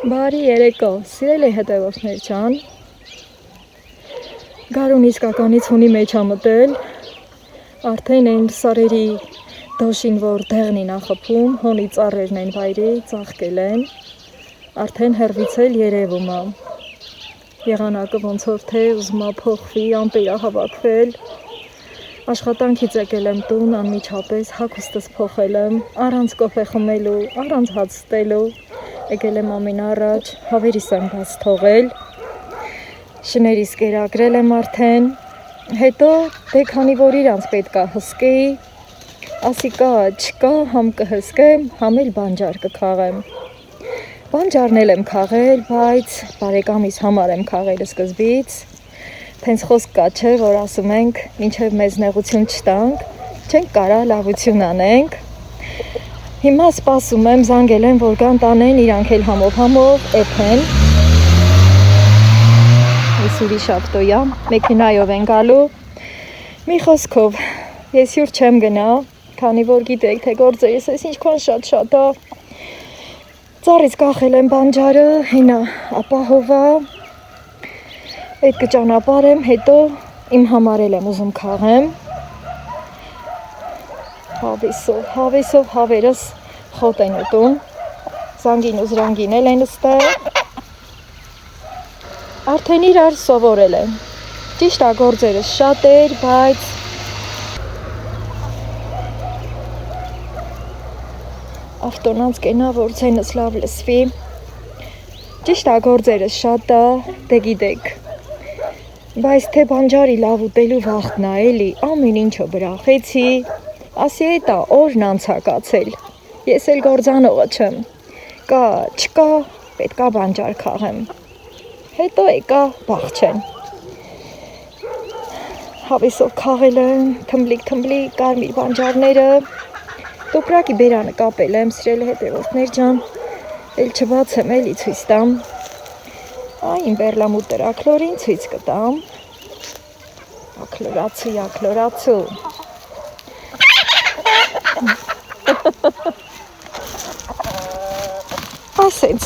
Բարի երեկո, սիրելի հետևորդներ ջան, գարուն իսկականից հունի մեջ ա մտել, արդեն այն սարերի դոշին, որ դեղն են ախփում, հոնի ծառերն են վայրի, ծաղկել են, արդեն հեռվից էլ երևում ա, եղանակը ոնց որ թե ուզում ա փոխվի, ամպեր ա հավաքվել, աշխատանքից եկել եմ տուն, անմիջապես հագուստս փոխել եմ, առանց կոֆե խմելու, առանց հաց ստելու, եկել եմ ամենառաջ, հավերիս եմ բաց թողել, շներիս կերակրել եմ արդեն, հետո դե քանի որ իրանց պետքա հսկեի, ասի կա, չկա, համ կհսկեմ, համ էլ բանջար կքաղեմ, բանջարն եմ քաղել, բայց բարեկամիս համար եմ քաղել սկզբից, թենց խոսք կա չէ, որ ասում ենք, մինչև մեզ նեղություն չտանք, չենք կարա լավություն անենք, հիմա սպասում եմ, զանգել եմ, որ կան տանեն, իրանք էլ համով էփեն, ես ուրիշ ավտոյա, մեքենայով են գալու, մի խոսքով, ես հյուր չեմ գնա, քանի որ գիտեք, թե գործերս ես ինչքան շատ ա, ծառից կախել եմ բանջարը, հենա ապահովա, այդ կճանապարհեմ, հետո իմ համար եմ ուզում քաղեմ, հավեսով հավերս խոտ են ուտում, զանգին ու զրանգին էլ են ստեղ, արդեն իրար սովորել եմ, ճիշտ ա գործերս շատ էր, բայց ավտոնանց կենա, որ ձենս լավ լսվի, ճիշտ ա գործերս շատ ա, դե գիտեք, բայց թե բանջարի լավ ուտելու վախտն ա էլի, ամեն ինչը բրախեցի, ասի էտա օրն անցակացել, ես էլ գործանողը չեմ, կա, չկա, պետքա բանջար քաղեմ, հետո եկա բաղչեն, հավեսով քաղել եմ, թմբլիկ կարմիր բանջարները, տոպրակի բերանը կապել եմ, սիրելի հետևորդներ ջան, էլ չբացեմ էլի ցույց տամ, այն բերլամուտ ակլորին ցույց կտամ, ակլորացու, ասենց,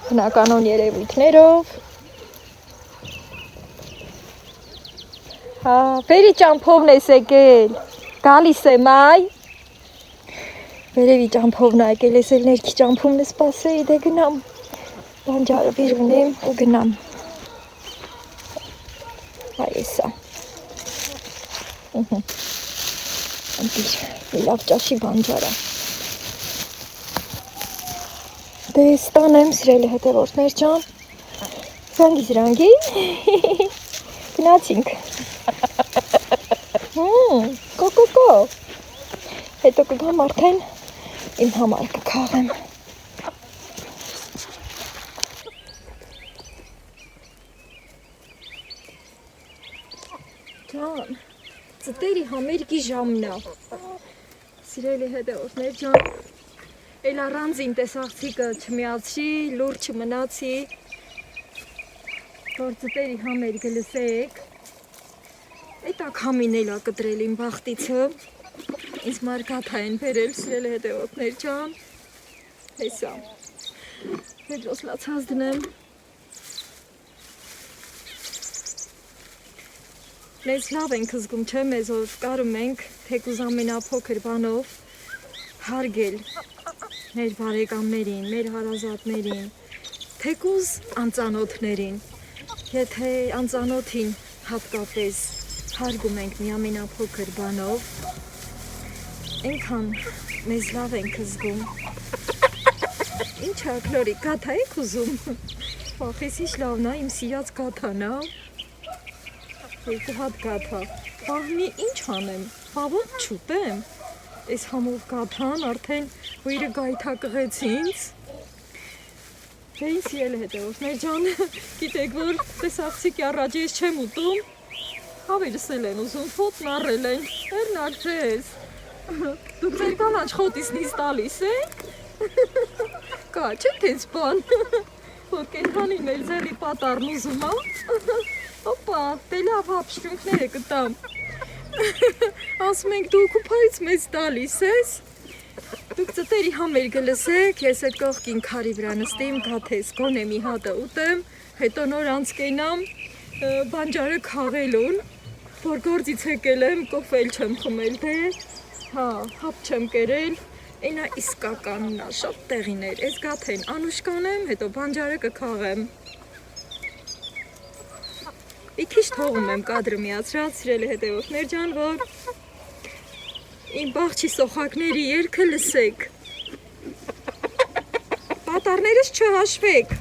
բնականոն երևույթներով, բերի ճամփովն ես եկել, գալիս եմ այ, վերևի ճամփովն ա եկել, ես էլ ներքի ճամփումն սպասեի, դե գնամ, բանջարը բերունեմ ու գնամ, այ էսա, անտիր, մի լավ ճաշի բանջարա, դե ստանեմ, սիրելի հետևորդներ ջան, զրանգի, գնացինք, կո, հետո կգամ արդեն իմ համար կքաղեմ, ջան, ծտերի համերգի ժամն ա, սիրելի հետևորդներ ջան, էլ առանձին տեսախցիկը չմիացրի, լուր չմնացի, որ ծտերի համերգը լսեք, էտա քամին էլ ա կտրել իմ բախտիցը, ինձ մարգաթա են բերել, սիրելի հետևորդներ ջան, հեսա, հետրոսլացած դնեմ, մեզ լավ ենք զգում, չէ, մեզ որ կարում ենք թեկուզ ամենափոքր բանով հարգել մեր բարեկամներին, մեր հարազատներին, թեկուզ անծանոթներին, եթե անծանոթին հատկապես հարգում ենք մի ամենափոքր բանով, այնքան մեզ լավ ենք զգում, ինչա կլորի, գաթա եք ուզում, վախես ինչ լավն ա, իմ սիրած գաթան ա, երկու հատ գաթա, բաղմի ինչ անեմ, բավոտ չուտեմ, այս համով գաթան արդեն վիրը գայթա կղեց ինձ, դե ինձ սիրելի հետևորդներ ջան, գիտեք որ տեսախցիկի առաջ ես չեմ ուտում, հավերս էլ են ուզում, ֆոտն առել են, Էրնար ձեզ, դուք ձեր կանաչ խոտիսն ինձ տալիս եք, կա չէ տենց բան, որ կենթանին մեր ձերի պատառն ուզում ա, օպա, դե լավ հապշտունքները կտամ, ասում ենք դու կուպայից մեզ տալիս ես, Դուք ծտերի համեր գլսեք, ես այդ կողքին քարի վրա նստիմ, գաթես գոնե մի հատը ուտեմ, հետո նոր անցկենամ բանջարը քաղելուն, որ գործից եկել եմ, կոֆել չեմ խմել դե, հապ չեմ կերել, այնա իսկականն է, շատ տեղիներ, ես գաթեն անուշ կանեմ, հետո բանջարը կքաղեմ։ Մի քիչ թողում եմ կադրը միացրած, սիրելի հետևորդներ ջան, որ իմ բաղջի սոխակների երգը լսեք, պատառներս չհաշվեք։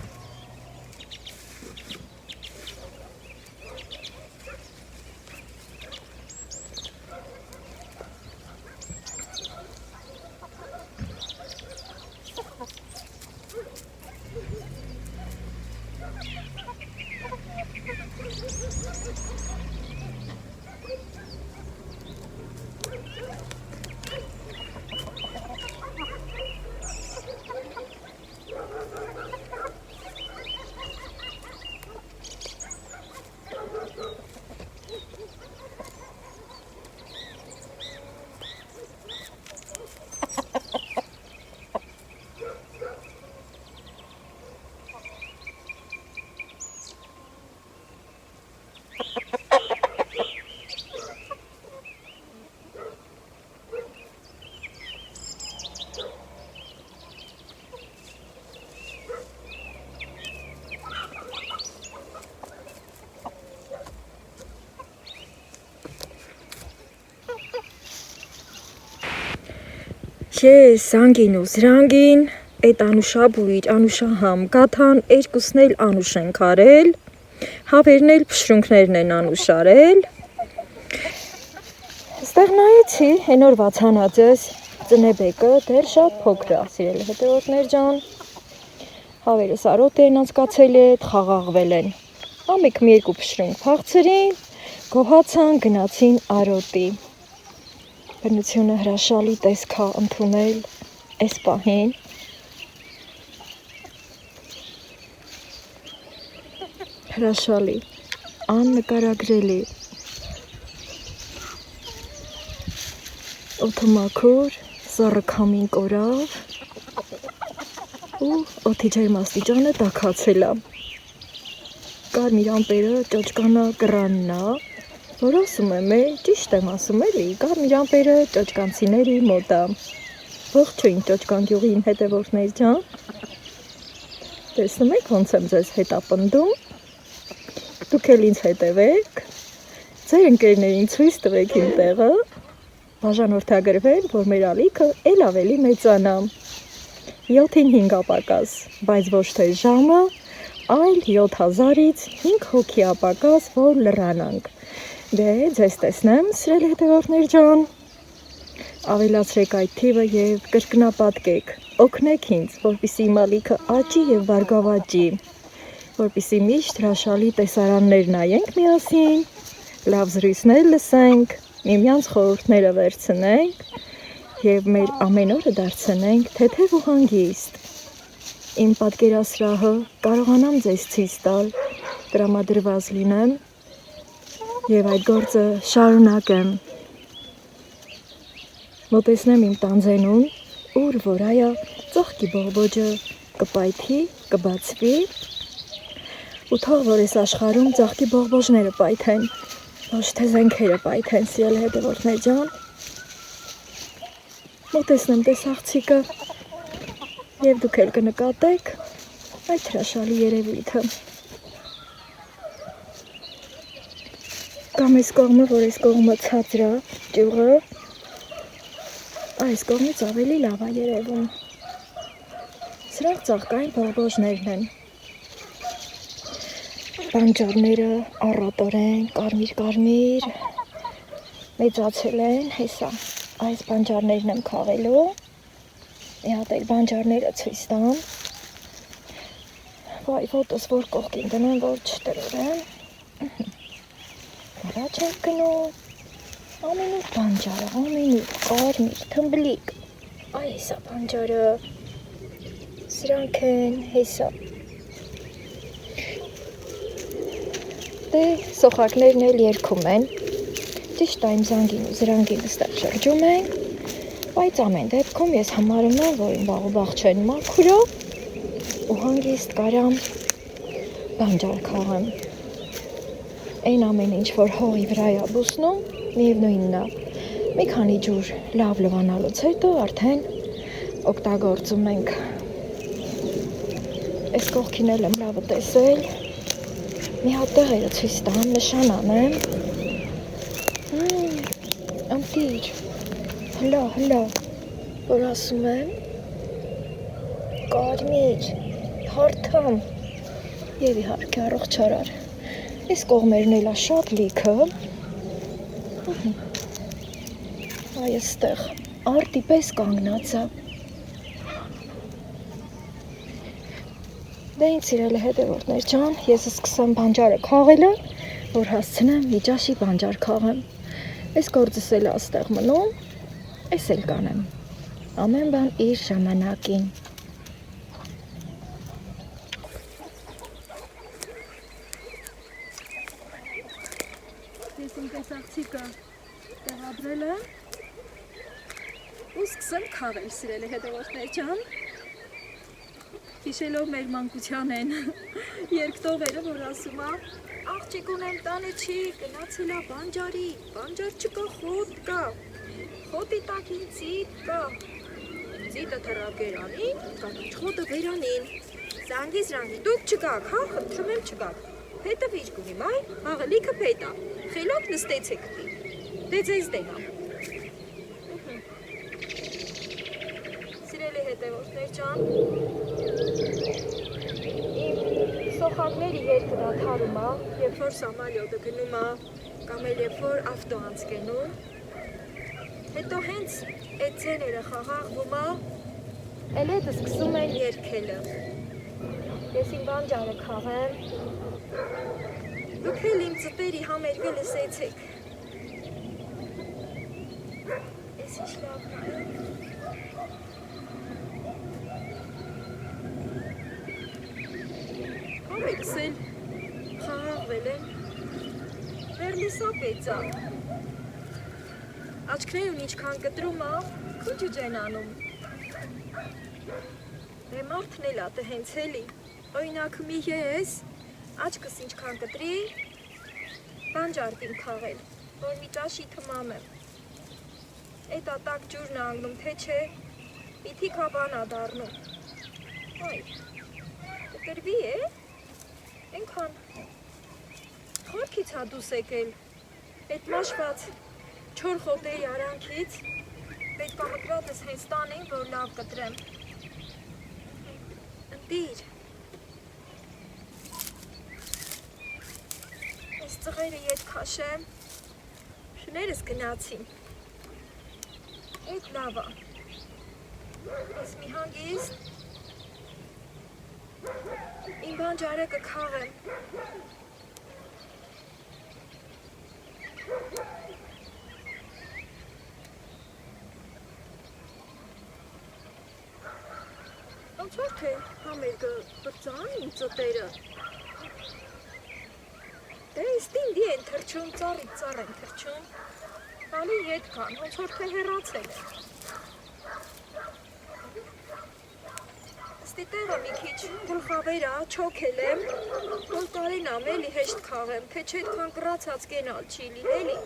Ես զանգին ու զրանգին, այդ անուշա բույր, անուշա համ, գաթան երկուսն էլ անուշ են կարել, հավերն էլ փշրունքներն են անուշ արել։ Ստեղ նայեցի, հենոր վացանածս, ծնեբեկը դեր շատ փոքր է, սիրելի հետևորդներ ջան, հավերս արոտ են անցկացել էդ, խաղաղվել են, ամիք մի երկու փշրունք փաղցրին, գոհացան, գնացին արոտի։ Բնությունը հրաշալի տեսք է ընդունել այս պահին։ Հրաշալի, աննկարագրելի։ Օդը մաքուր, սառը քամին կորավ ու օդի ջերմաստիճանը տաքացել է։ Կարմիր ամպերը ճոճկանա կռանն է, որ ասում եմ, ճիշտ եմ ասում էլի, կարմիր ամպերը ճոճկանցիների մոտ է։ Ողջույն ճոճկան գյուղին հետևորդներ ջան։ Տեսնում եք ոնց եմ ձեզ հետապնդում։ Դուք էլ ինձ հետևեք, ձեր ընկերներին ցույց տվեք իմ տեղը, բաժանորդագրվեն, որ մեր ալիքը էլ ավելի մեծանա։ 7-ին 5 ապակաս, բայց ոչ թե ժամը, այլ 7000-ից 5 հոգի ապակաս, որ լրանանք։ Դե, ձեզ տեսնեմ, սիրելի հետևորդներ ջան, ավելացրեք այդ թիվը և կրկնապատկեք, օգնեք ինձ, որպեսզի իմ ալիքը աճի և բարգավաճի, որպեսզի միշտ հրաշալի տեսարաններ նայենք միասին, լավ զրույցներ լսենք, միմյանց խորհուրդները վերցնենք և մեր ամեն օրը դարձնենք թեթև ու հանգիստ։ Իմ պատկերասրահը կարողանամ ձեզ ցույց տալ, տրամադրված լինեմ և այդ գործը շարունակեմ։ Մոտեցնեմ իմ տանձենուն, ուր որ այա ծաղկի բողբոջը կպայթի, կբացվի, ու թող որ այս աշխարհում ծաղկի բողբոջները պայթեն, ոչ թե զենքերը պայթեն, սիրելի հետևորդներ ջան։ Մոտեցնեմ տեսախցիկը և դուք էլ կնկատեք այդ հրաշալի երևույթը։ Կամ այս կողմը, որ այս կողմը ցածր է, ճյուղը, այս կողմից ավելի լավ է երևում։ Սրանք ծաղկային բողբոջներն են։ Բանջարները առատորեն, կարմիր, մեծացել են, հեսա, այս բանջարներն եմ քաղելու, մի հատ էլ բանջարները ցույց տամ, վայ, ոտս որ կողքին դնեմ, որ չտրորեմ, առաջ ենք գնում, ամենուր բանջարը, ամենուր, կարմիր, թմբլիկ, այ հեսա բանջարը, սրանք են, հեսա, դե սոխակներն էլ երգում են, ճիշտ այն զանգին ու զրանգին ստեղ շրջում են, Բայց ամեն դեպքում ես համարում եմ, որ իմ վաղուբաղ չեն մաքուրը ու հանգիստ կարամ բանջար քաղեմ։ Այն ամեն ինչ, որ հողի վրա է բուսնում, միևնույնն է, մի քանի ջուր լավ լվանալուց հետո արդեն օգտագործում ենք։ Այս կողքին էլ եմ լավը տեսել, մի հատ տեղերը ցույց տամ, նշան անեմ։ Ամտիր, հլա, որ ասում եմ, կարմիր, հարթամ և իհարկե առողջարար։ Այս կողմերն էլ է շատ լիքը, այստեղ արդի պես կանգնած է։ Դե ինձ սիրելի հետևորդներ ջան, ես սկսեմ բանջարը քաղելը, որ հասցնեմ մի ճաշի բանջար քաղեմ։ Այս գործս էլ է այստեղ մնում, այս էլ կանեմ։ Ամեն բան իր ժամանակին։ Ես իմ աղջիկը տեղադրել եմ ու սկսեմ քաղել, սիրելի հետևորդներ ջան։ Հիշելով մեր մանկության են երկտողերը, որ ասում է, աղջիկ ունեմ տանը չի, գնացել է բանջարի, բանջար չկա, խոտ կա, խոտի տակին ծիտ կա, ծիտը թռավ գերանին, կանաչ խոտը վերանին, զանգի, դուք չկաք, հա, խնդրում եմ չկաք, փետը վիճ գունի, մայ, աղելիքը փետա, խելոք նստեցեք, դե ձեզ դենա։ Սիրելի հետևորդներ ջան, սոխակների երկը դադարում է, երբ որ սամալյոտը գնում է, կամ էլ երբ որ ավտոանց գնում, հետո հենց այդ ձեները խաղաղվում է, էլ հետը սկսում են երգելը։ Ես իմ բանջարը քաղեմ, դուք էլ իմ ծտերի համերգը լսեցեք։ Ես ինչ լավ Համերգս էլ խաղաղվել են, վերլիսապեծա, աչքներուն ինչքան կտրում է, քուջուջ են անում, դե մարդն էլ ատը հենց էլի, օրինակ մի ես, աչքս ինչքան կտրի, բանջար կիմ քաղել, որ մի ճաշի թմամ եմ, էտ ատակ ջուրն է անգնում, թե չէ, պիթի կաբան է դառնում, այ, կտրվի է, ենքան խորքից հա դուս եկել, էտ մաշված չոր խոտերի արանքից, պետք է մկրատս հենց տանեին, որ լավ կտրեմ, ընտիր, ես ծղերը ետ քաշեմ, շներս գնացին, էտ լավա, ես մի հանգիստ, իմ բանջարը կքաղեմ, ոնց որ թե համերգը բրծան իմ ծտերը, դե իստինդի են թրչում, ծառից ծառ են թրչում, բալի ետ կան, ոնց որ թե հեռացել են, ստի տեղը մի քիչ գլխավերա, չոքել եմ, որ կարենամ էլի հեշտ քաղեմ, թե չէ այդքան կռացած կենալ չի լինելի։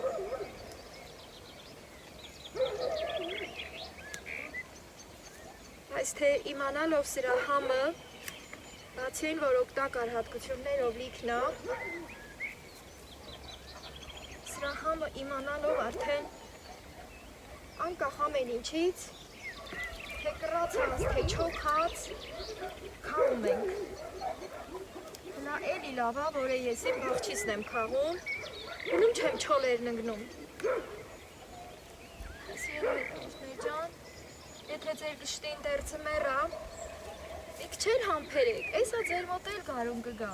Այս թե իմանալով սրա համը, բացի այն, որ օգտակար հատկություններով լիքն է, սրա համը իմանալով արդեն անկախ ամեն ինչից, թե կռացած, թե չոքած, քաղում ենք։ Հլա էլի լավա, որ ես իմ բաղչիսն եմ քաղում, գնում չեմ չոլերն ընգնում։ Սիրելի ջան, եթե ձեր գշտին դերձը մեռա, իք չեր համբերեք, էսա ձեր մոտ էլ գարուն կգա։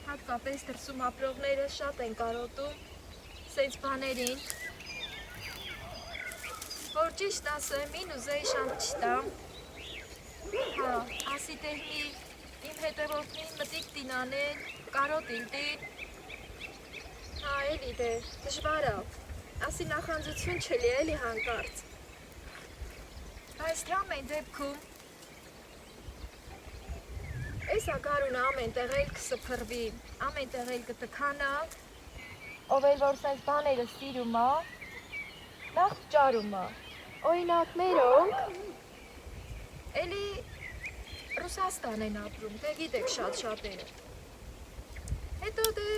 Հատկապես դրսում ապրողները շատ են կարոտում սենց բաներին, որ ճիշտ ասեմ, մին ուզեի շանտ չտամ, հա, ասի տեհնի իմ հետևորդին մտիկ տինանեն, կարոտ իլտին, հա, էլի դե, դժվարա, Ասի նախանձություն չելի էլի հանկարծ։ Բայց թե ամեն դեպքում Էս ագարունը ամեն տեղ էլ կսփռվի, ամեն տեղ էլ կտքանա, ով էլ որ սենց բաները սիրում է, նախ ճարում է։ Օրինակ մերոնք էլի Ռուսաստան են ապրում, դե գիտեք շատ-շատերը։ Հետո դե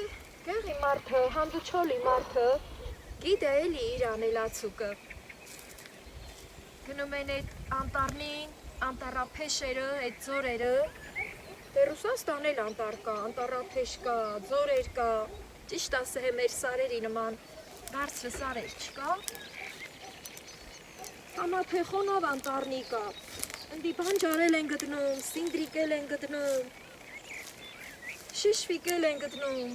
գեղի մարդը, հանդուչոլի մարդը, գիտե էլի իր անելացուկը։ Գնում են այդ անտառնին, անտառափեշերը, այդ ձորերը, դե Ռուսաստան էլ անտառ կա, անտառափեշ կա, ձորեր կա, ճիշտ ասե մեր սարերի նման բարձր սարեր չկա։ Համափեխոնով անտառնի կա, ընդի բանջարել են գտնում, սինդրիկել են գտնում, շիշվիկել են գտնում,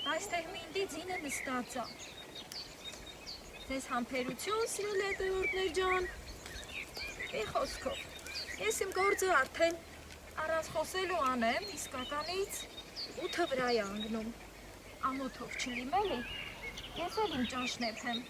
այս տեղ մինդի ձինը նստած է։ Ձեզ համբերություն սիրել հետևորդներ ջան, մի խոսքով, ես իմ գործը արդեն առանց խոսելու անեմ, իսկականից 8-ը վրա է անգնում, ամոթով չլիմ էլի, ես էլ իմ ճանշնեփեմ։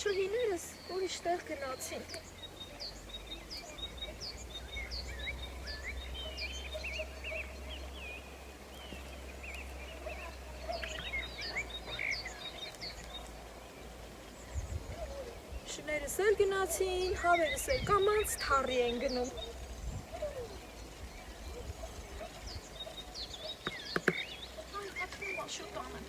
Չուհիներս ուրիշ տեղ գնացին։ Շներս էլ գնացին, հավերս էլ կամած թառի են գնում։ Այ, հատվում աշուտ անեմ։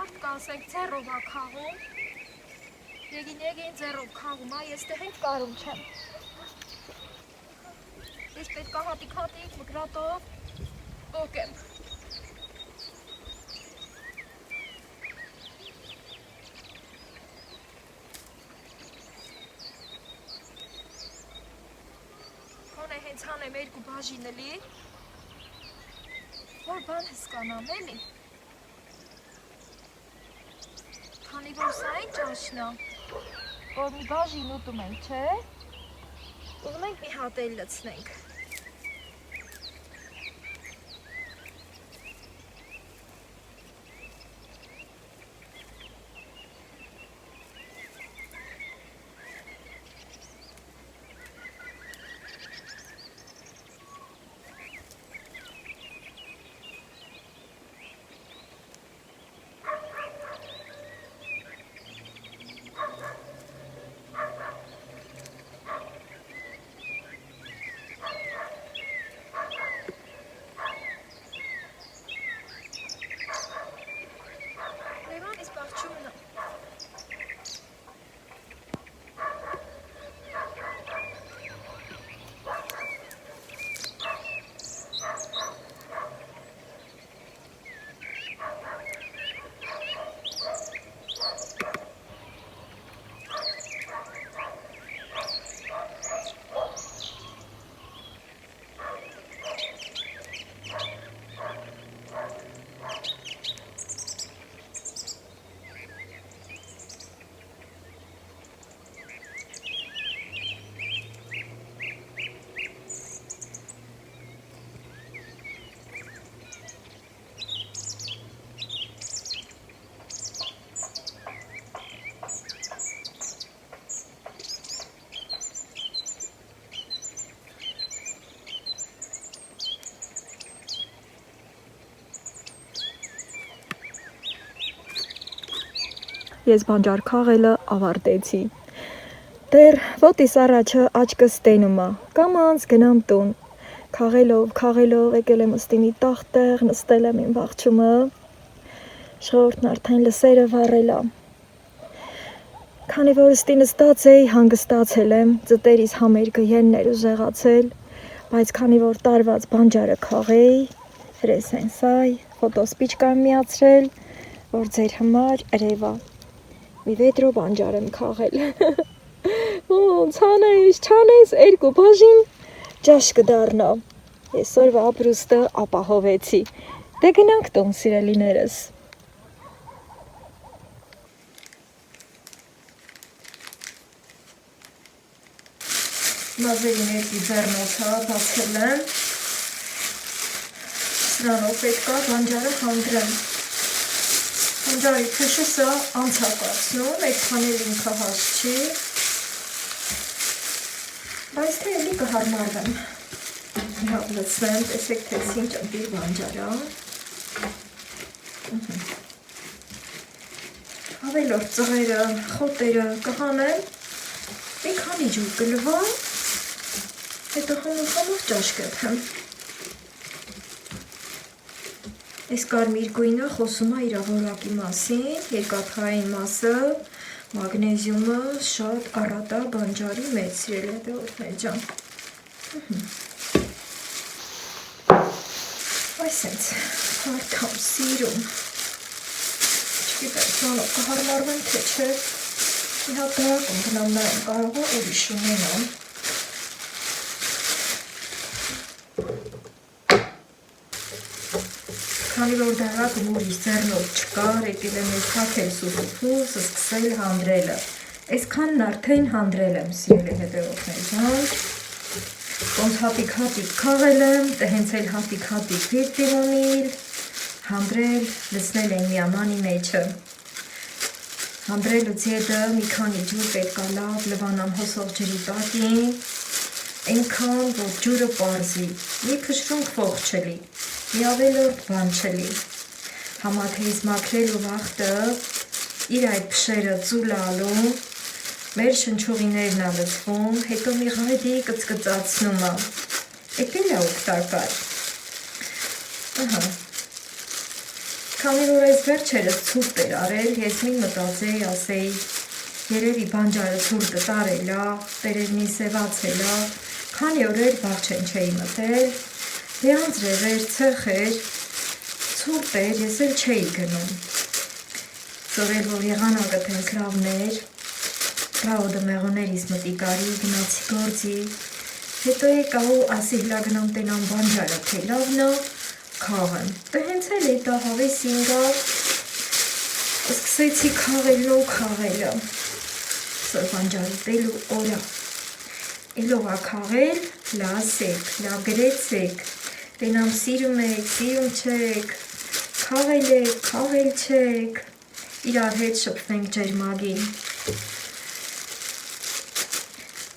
Արդ կասեք ձեռով ա քաղում, եգին ձեռով քաղում ա, ես տեղ ինձ կարում չեմ։ Ես պետք ա հատիկ մկրատով ոգեմ։ Հոն է հենց հանեմ երկու բաժինելի, որ բան հսկանամ էլի։ Քանի որ սա այն ճաշնա, որ մի բաժին ուտում ենք, չէ, ուզում ենք մի հատ էլ լցնենք։ Ես բանջար քաղելը ավարտեցի։ Դեռ ոտիս առաջը աչքս տենում է, կամանց գնամ տուն։ Քաղելով եկել եմ ըստի մի տախտեղ, նստել եմ իմ բաղչումը, ժողովուրդն արդեն լսերը վառել է։ Քանի որ ըստի նստած էի, հանգստացել եմ, ծտերիս համերգը ելներ ուժեղացել, բայց քանի որ տարված բանջարը քաղեի, հրեսենսայ, ֆոտոսպիչկա միացրել, որ ձեր համար երևա։ Մի վետրո բանջար եմ քաղել։ Չանես, երկու բաժին ջաշ կդառնա։ Այսօրվա ապրուստը ապահովեցի։ Դե գնանք տուն, սիրելիներս։ Մազերի ներքի ձեռնոցը բացել եմ, սրանով պետք է բանջարը հանդրեմ, բանջարի թեշը սա անցակացնում, այդքան էլ ինքը հաս չի, բայց թե էլի կհարմարվեմ, լցնեմ, տեսեք թեցին ճմպիր բանջարա, ավելորդ ծղերը, խոտերը կհանեմ, մի քանի ջուր կլվա, հետո խմող ճաշ կփեմ։ Այս կարմիր գույնը խոսում է իր որակի մասին, երկաթային մասը, մագնեզիումը շատ առատ է բանջարի մեջ, սիրելի հետևորդներ ջան։ Այսենց հարթամ սիրում։ Չգիտեմ, սրանով կհարմարվեմ թե չէ։ Մի հատ դրակում գնամ նայեմ, կարող է ուրիշ ունենամ։ Քանի որ դրակում ուրիշ ձեռնով չկար, եկել եմ ես թաքել սուսուփուս, սկսել հանդրելը։ Այսքանն արդեն հանդրել եմ, սիրելի հետևորդներ ջան։ Ոնց հատիկ-հատիկ քաղել եմ, դե հենց էլ հատիկ-հատիկ վիրտիրոնիլ, հանդրել, լցնել եմ միամանի մեջը։ Հանդրելուց հետո մի քանի ջուր պետք է լավ լվանամ հոսող ջրի տակին, այնքան, որ ջուրը պարզի, մի փշրունք ողջ չլի, մի ավելորդ բան չլի։ Համաթեյից մաքրելու վաղտը իր այդ փշերը ծուլալու, մեր շնչուղիներն է լցվում, հետո մի ղայդի կծկծացնում է, էդ էլ է օգտակար։ Քանի որ այս վերջերս ցուրտ էր արել, ես մի մտածեի, ասեի, երևի բանջարը ցուրտը տարել է, տերևնի սևացել է, քանի օրեր բաղ չեն չէի մտել, դե անձրևեր, ցեխեր, ցուրտ էր, ես էլ չէի գնում։ Ծորել, որ եղանակը տենց լավն էր, ռաուդը մեղուներիս մտի կարի, գնացի գործի, հետո եկա ու ասի հլա գնամ տենամ բանջարը, թե լավն է, քաղեմ, դե հենց էլ էտա հավեսին գա, սկսեցի քաղելն ու քաղելը, սոր բանջարի տելու օրա, էլովա քաղել, լա ասեք, լա գրեցեք, տենամ սիրում եք, սիրում չեք, քաղել եք, քաղել չեք, իրար հետ շպվենք ջերմագին,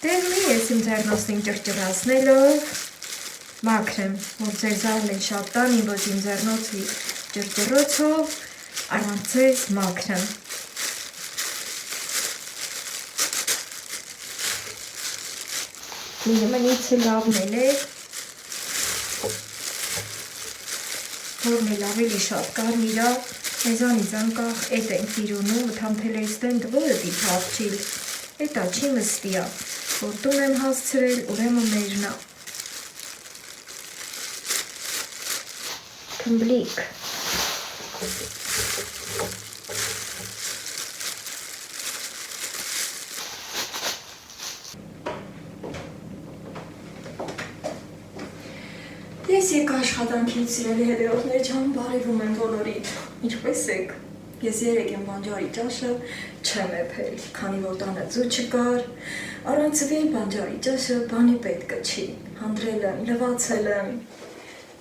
դեր մի ես իմ ձեռնոցնին ճրճրացնելով, մաքրեմ, որ ձեր զարն են շատ տանի, ոչ իմ ձեռնոցի ճրճրոցով առանց ձեզ մաքրեմ։ Մինիմնիցը լավն էլ է, որն էլ ավելի շատ կարմիր է, մեզանից անկախ էտ ենք տիրունում, մթամթել է ստենդ որը դի թավչիլ, էտա չի մստի է, որ տուն եմ հասցրել, ուրեմը մերնա։ Կմբլիկ։ Ես եկ աշխատանքից սիրելի հետևորդներ ջան, բարևում եմ բոլորիդ, ինչպես եք, ես երեկ եմ բանջարի ճաշը չեմ էփել, քանի որ տանը ձու չկար, առանցվի բանջարի ճաշը բանի պետքը չի, հանդրել եմ, լվացել եմ,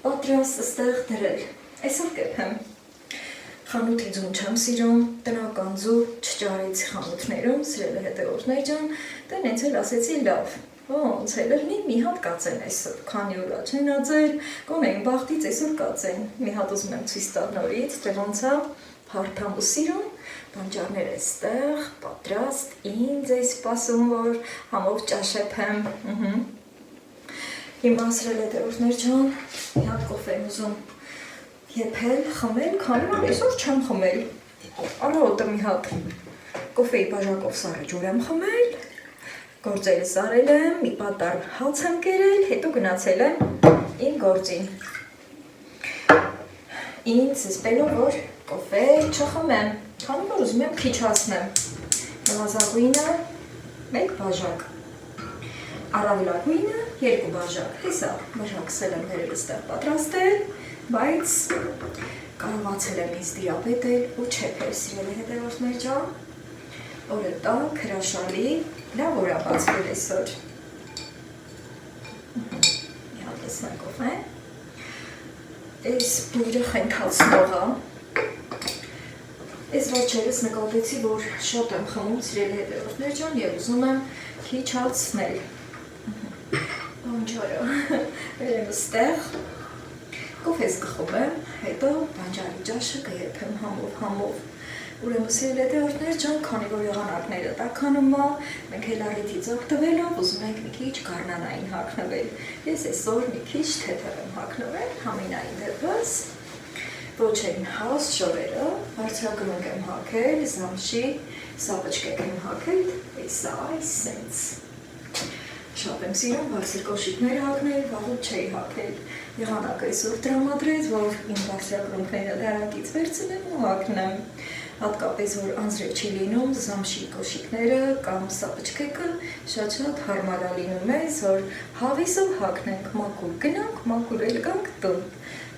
պատրաստ ստեղ դրել, այսօր կեփեմ, խանութի ձուն չեմ սիրում, տնական ձու չճարեցի խանութներում, սիրելի հետևորդներ ջան, դե նենց էլ ասեցի լավ, ոնց է լրնի մի հատ կացեն այսօր, քանի օրա չեն ածել, կոնեին բաղթից այսօր կացեն, մի հատ ուզում եմ ցույց տալ նորից, դե ոնց է հարթամ ու սիրում, բանջարները այստեղ, պատրաստ, ինձ է սպասում, որ համով ճաշ էփեմ, հիմա սիրելի հետևորդներ ջան, մի հատ կոֆե եմ ուզում եփել, խմել, քանի որ այսօր չեմ խմել, առավոտը մի հատ կոֆեի բաժակով սառը ջուր եմ խմել, գործերս արել եմ, մի պատար հաց եմ կերել, հետո գնացել եմ իմ գործին։ Ինձ զսպելով, որ կոֆե չխմեմ, քանի որ ուզում եմ քիչ հասնեմ։ Նվազագույնը 1 բաժակ, առավելագույնը 2 բաժակ, հեսա բաժակսել եմ վերև ստեղ պատրաստել, բայց կարողացել եմ ինձ դիաբետել ու չեփել սիրելի հետևորդներ ջան, օրը տակ, հրաշալի, լավ օր ա բացվել այսօր։ Մի հատ լսնենք ով է։ Այս բույրը խենթացնող ա։ Այս վերջերս նկատեցի, որ շատ եմ խմում սիրելի հետևորդներ ջան և ուզում եմ քիչացնել։ Բանջարը վերեմ ստեղ, կոֆես կխում եմ, հետո բանջարի ճաշը կեփեմ համով։ Ուրեմն սիրելի հետևորդներ ջան, քանի որ եղանակները տաքանում ա, մենք էլ առիթից օգտվելով ուզում ենք մի քիչ գարնանային հագնվել։ Ես այսօր մի քիչ թեթև եմ հագնվել, համենայն դեպս ոչ այն հաստ շորերը, բարձրագնունք եմ հագել, զամշի, սապաճկեք եմ հագել, այս սենց։ Շատ եմ սիրում բարձր կոշիկներ հագնել, վաղուց չէի հագել։ Եղանակը այսօր տրամադրեց, որ իմ բարձրագնունքները դարակից վերցնեմ ու հագնեմ։ Հատկապես, որ անձրև չի լինում, զամշի կոշիկները կամ սապաճկեկը շատ հարմար ա լինում մեզ, որ հավիսով հագնենք, մաքուր գնանք, մաքուր էլ գանք տուն։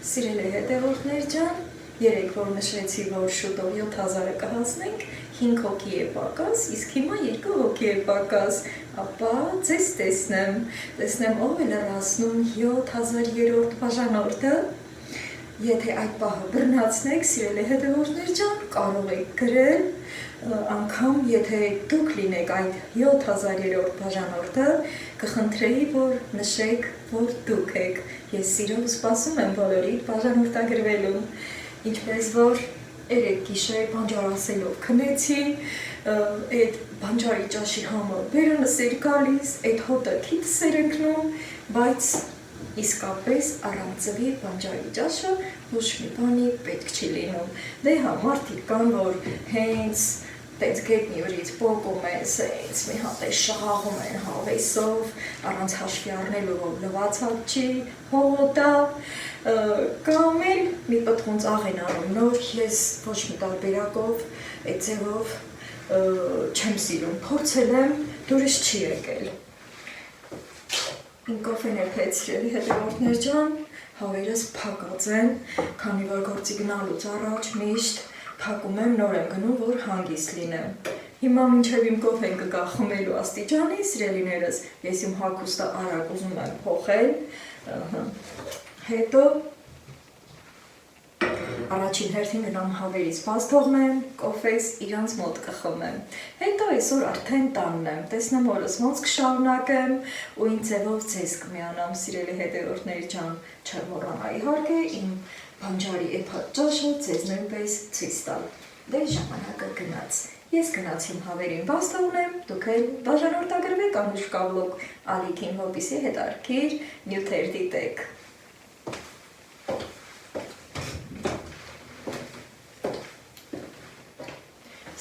Սիրելի հետևորդներ ջան, երեք որ նշեցի, որ շուտով 7000-ը կհասնենք, 5 հոգի է պակաս, իսկ հիմա 2 հոգի է պակաս, ապա ձեզ տեսնեմ ով է լրացնում 7000-րդ բաժանորդը, եթե այդ պահը բռնացնեք, սիրելի հետևորդներ ջան, կարող եք գրել, անգամ եթե դուք լինեք այդ 7000-րդ բաժանորդը, կխնդրեի, որ նշեք, որ դուք եք։ Ես սիրով սպասում եմ բոլորիդ բաժանորդագրվելուն, ինչպես որ երեք գիշեր բանջար ասելով քնեցի, այդ բանջարի ճաշի համը բերանս էր գալիս, այդ հոտը քիթս էր ընկնում, բայց իսկապես առանց ձվի բանջարի ճաշը ոչ մի բանի պետք չի լինում։ Դե հա, մարդիկ կան, որ հենց տենց գետնի վրից պոկում են, սենց մի հատ է շաղաղում են հավեսով, առանց հաշվի առնելու, որ լվացած չի, հողոտա, կամ էլ մի պտղուն ծաղ են անում նոր, ես ոչ մի տարբերակով, այդ ձևով չեմ սիրում, փորձել եմ, դուրս չի եկել։ Իմ կոֆեն է փեցրելի հետևորդներ ջան, հավերս փակած են, քանի որ գործի գնալուց առաջ միշտ փակում եմ, նոր եմ գնում, որ հանգիստ լինեմ։ Հիմա մինչև իմ կոֆեն կգա խմելու աստիճանի, սիրելիներս, ես իմ հագուստը արագ ուզում եմ փոխել, հետո առաջին հերթին գնամ հավերից բաց թողնեմ, կոֆես իրանց մոտ կխմեմ։ Հետո այսօր արդեն տանն եմ, տեսնեմ օրս ոնց կշարունակեմ ու ինձ ձևով ձեզ կմիանամ, սիրելի հետևորդներ ջան, չեմ մոռանա իհարկե իմ բանջարի էփած ճաշը ձեզ նույնպես ցույց տալ։ Դե ժամանակը գնաց։ Ես գնացի իմ հավերին բաց թողնեմ, դուք էլ բաժանորդագրվեք Անուշկա վլոգ ալիքին, որպեսզի հետաքրքիր նյութեր դիտեք։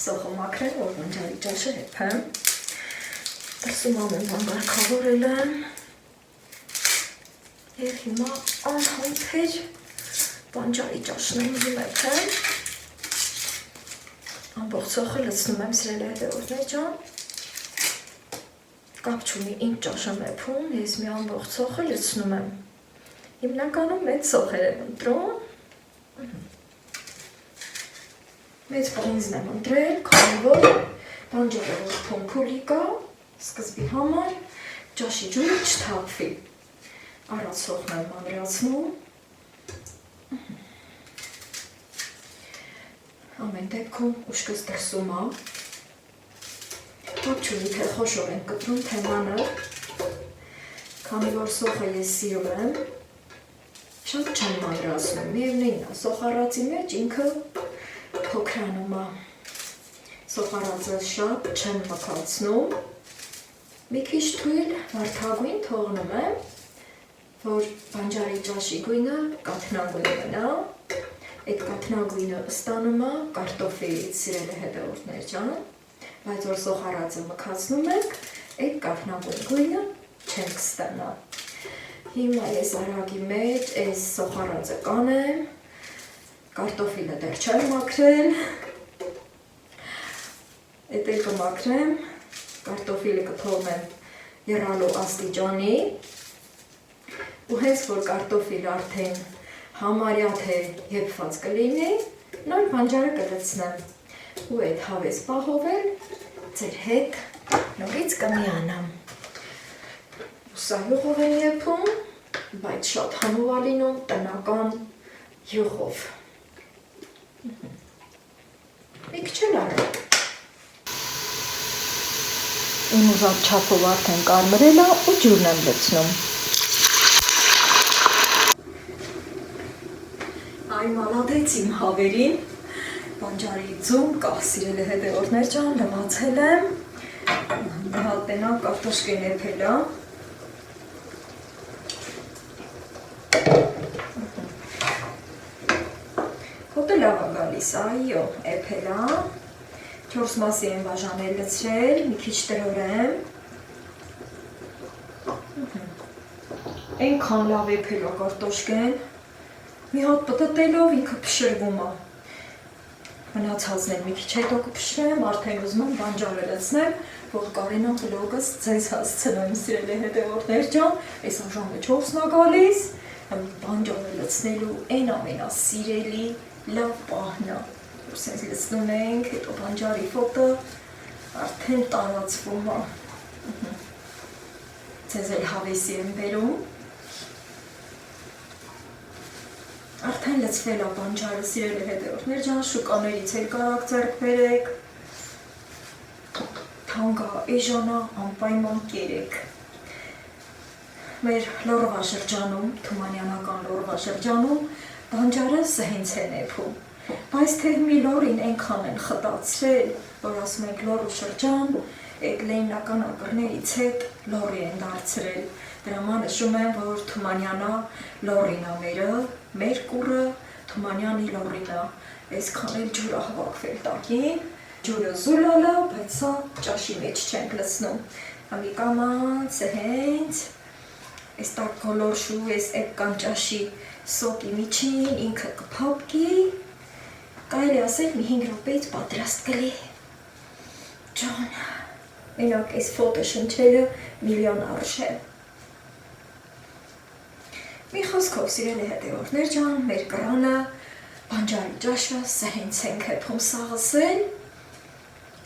Սոխը մաքրել, որ բանջարի ճաշը հեփեմ։ Դրսում ամեն բան կարգավորել եմ։ Եվ հիմա անհամբեր բանջարի ճաշն եմ ուզում եփեմ։ Ամբողջ սոխը լցնում եմ, սիրելի հետևորդներ ջան։ Կապ չունի ինչ ճաշ եմ եփում, ես մի ամբողջ սոխը լցնում եմ։ Հիմնականում մեծ սոխեր եմ ընտրում։ Մեծ բրինձն եմ ընտրել, քանի որ բանջարը որ փոփուլի կա, սկզբի համար ճաշի ջուրը չթափվի։ Առած սոխն եմ մանրացնում։ Ամեն դեպքում ուշքս դրսում ա։ Կապ չունի, թե խոշոր եմ կտրում, թե մանր, քանի որ սոխը ես սիրում եմ, շատ չեմ մանրացնում, միևնույնն ա, սոխառածի մեջ ինքը փոքրանում ա, սոխառածը շատ չեմ մքացնում, մի քիչ թույլ վարդագույն թողնում եմ, որ բանջարի ճաշի գույնը կաթնագույն մնա, այդ կաթնագույնը ստանում ա կարտոֆիլից, սիրելի հետևորդներ ջան, բայց որ սոխառածը մքացնում եք, այդ կաթնագույն գույնը չենք ստանա։ Հիմա ես արագի մեջ այս սոխառածը կանեմ, կարտոֆիլը դեռ չեմ մաքրել, էդ էլ կմաքրեմ, կարտոֆիլը կթողնեմ եռալու աստիճանի ու հենց որ կարտոֆիլը արդեն համարյա թե եփված կլինի, նոր բանջարը կլցնեմ ու այդ հավես պահով էլ ձեր հետ նորից կմիանամ։ Սա յուղով են եփում, բայց շատ համով է լինում տնական յուղով։ Մի քիչ էլ արեք։ Իմ ուզած չափով արդեն կարմրել է ու ջուրն եմ լցնում։ Այ մալադեց իմ հավերին, բանջարի ձում կա, սիրելի հետևորդներ ջան, լվացել եմ, հատենակ կարտոշկեն եփել է։ Հոտը լավ է գալիս, այո, եփել է, 4 մասի եմ բաժանել լցրել, մի քիչ տրորեմ։ Այնքան լավ եփել է կարտոշկեն, մի հատ պտտելով ինքը փշրվում է։ Մնացածն էլ մի քիչ հետո կփշրեմ, արդեն ուզում եմ բանջարը լցնեմ, որ Կարենա վլոգս ձեզ հասցնեմ, սիրելի հետևորդներ ջան, այս ժամը 4-ն է գալիս, բանջարը լցնելու այն ամենասիրելի լավ պահն է, որ սենց լցնում ենք, հետո բանջարի ֆոտը արդեն տարածվում է։ Ձեզ էլ հավեսի եմ բերում։ Արդեն լցվել է բանջարը, սիրելի հետևորդներ ջան, շուկաներից էլ կարակ ձեռք բերեք։ Թանկա, էժանա, անպայման կերեք։ Մեր Լոռվա շրջանում, Թումանյանական Լոռվա շրջանում բանջարը սհենց են եփում, բայց թե մի լորին այնքան են խտացրել, որ ասում ենք Լոռու շրջան, այդ լենինական ակրներից հետ լորի են դարձրել։ Դրա համար նշում եմ, որ Թումանյանա լորին է մերը, մեր կուռը Թումանյանի լորին է, այսքան էլ ջուր է հավաքվել տակին, ջուրը զուլալա, բայց սա ճաշի մեջ չենք լցնում։ Ամի կամանց, հենց, այս տակ գոլորշու, այս էպկան ճաշի սոկի միջին, ինքը կփափկի, կարելի ասել մի 5 րոպեից պատրաստ կլի։ Ջան, մենակ այս ֆոտո շնչելը միլիոն արժ է։ Մի խոսքով, սիրելի հետևորդներ ջան, մեր կրանը, բանջարի ճաշը, սհենց ենք եփում սաղսել,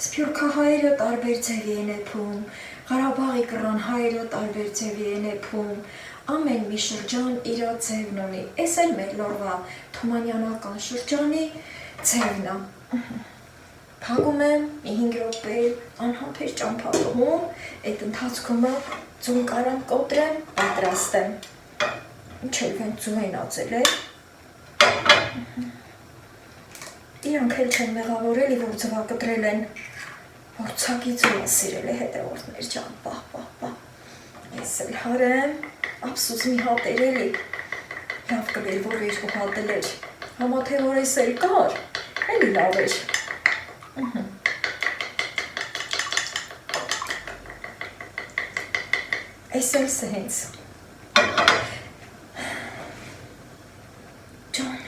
սփյուռքահայերը տարբեր ձևի են եփում, Ղարաբաղի կռան հայերը տարբեր ձևի են եփում, ամեն մի շրջան իր ձևն ունի, այս էլ մեր Լոռվա Թումանյանական շրջանի ձևն է։ Փակում եմ, մի 5 րոպե անհամբեր ճամփակում, այդ ընթացքում ձուն կարամ կոտրեմ, պատրաստեմ։ Ինչ էլ վեն ձու են ածել է։ Իրանք էլ չեն մեղավորելի, որ ձվակտրել են, որ ցակի ձու են սիրել է հետևորդներ ջան, պահ։ Ես էլ հարեմ, ափսուս մի հատ էր էլի, լավ կլեր, որ 2 հատ էր, համա թե որ ես էլ կար, էլի լավ էր։ Այս էլ սհենց։ Ջան։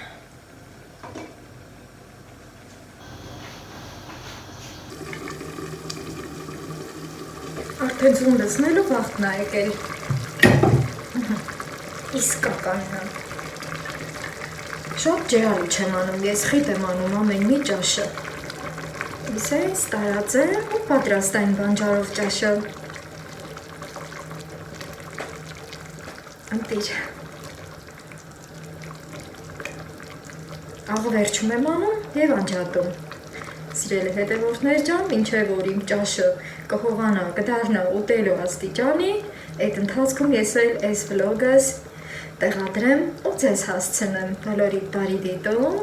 Արդեն ձուն լցնելու վաղթն է եկել։ Իսկականն է։ Շատ ջերալի չեմ անում, ես խիտ եմ անում ամեն մի ճաշը։ Իսենց տարածեմ ու պատրաստ այն բանջարով ճաշը։ Ընտիր։ Աղվերջում եմ անում և անջատում։ Սիրելի հետևորդներ ջան, մինչև որ իմ ճաշը կհովանա, կդառնա ուտելու աստիճանի, այդ ընթացքում ես էլ այս վլոգս տեղադրեմ ու ձեզ հասցնեմ։ Բոլորիդ բարի դիտում։